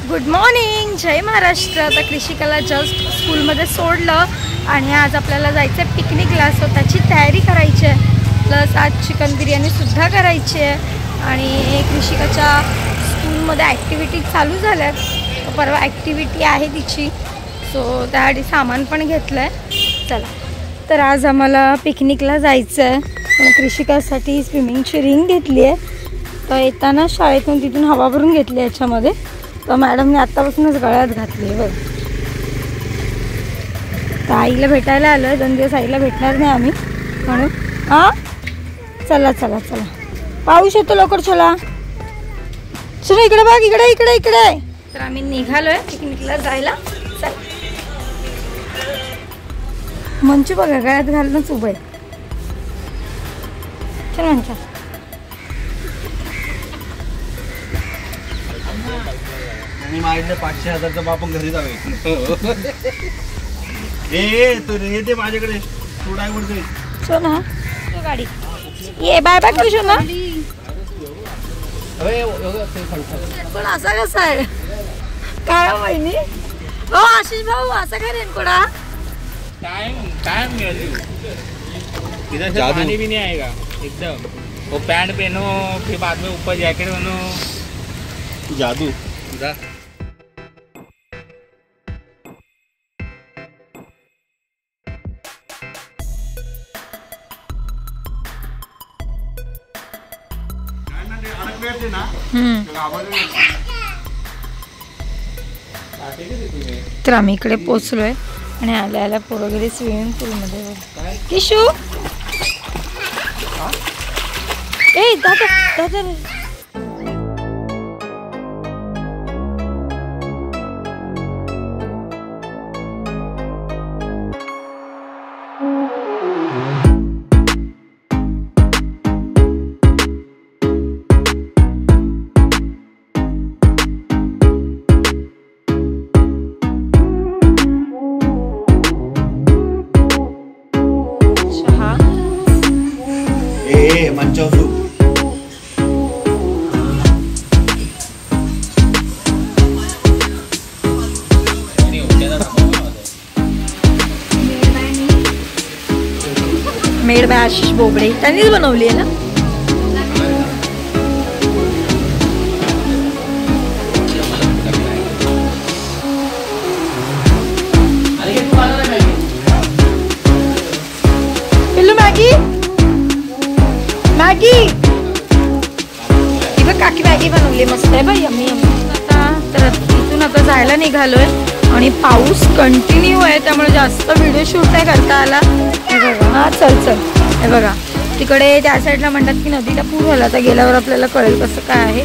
Good morning, जय महाराष्ट्र। आता कृषिकाला just स्कूलमध्ये सोडलं आणि आज आपल्याला जायचं आहे पिकनिकला, सो त्याची तयारी करायची आहे। प्लस आज चिकन बिर्याणीसुद्धा करायची आहे आणि कृषिकाच्या स्कूलमध्ये ॲक्टिव्हिटी चालू झाल्या आहेत। परवा ॲक्टिव्हिटी आहे तिची, सो त्यासाठी सामान पण घेतलं आहे। चला, तर आज आम्हाला पिकनिकला जायचं आहे। कृषिकासाठी स्विमिंगची रिंग घेतली आहे, तर येताना शाळेतून तिथून हवा भरून घेतली याच्यामध्ये। तर मॅडमने आत्तापासूनच गळ्यात घातली आहे बघ। तर आईला भेटायला आलो आहे, 2 दिवस आईला भेटणार नाही आम्ही म्हणून। हां, चला चला चला, पाऊस येतो, लवकर चला चला, इकडे बघ, इकडे इकडे इकडे। तर आम्ही निघालो आहे पिकनिकला जायला। चल, मंचू बघा गळ्यात घालूनच उभं आहे। चल मंचा, मी मागितलं 500,000चा बापून घरी जावे। ए तू रे ते माझ्याकडे तू ड्रायव्हर दे। सोना गाडी ये, बाय बाय करू शो ना। पण असा कसा आहे काय बहिणी? हो आशिष भाऊ, असा काय रेनकोट? टाइम इधर से पानी भी नहीं आएगा एकदम। वो पैंट पहनो, फिर बाद में ऊपर जैकेट पहनो। जादू जा। तर आम्ही इकडे पोचलोय आणि आल्या आल्या पोरं गेले स्विमिंग पूलमध्ये। किशू, ए दादा दादा, मेड बाय आशिष बोबडे, त्यांनीच बनवली आहे ना। पिल्लू मॅगी मॅगी, ही बघ काकी मॅगी बनवली, मस्त आहे बाई, यम्मी यम्मी। तर इथून आता जायला निघालोय आणि पाऊस कंटिन्यू आहे, त्यामुळे जास्त व्हिडिओ शूट नाही करता आला। हे बघा, हां चल चल, हे बघा तिकडे त्या साईडला म्हणतात की नदीला पूर आला, तर गेल्यावर आपल्याला कळेल कसं काय आहे।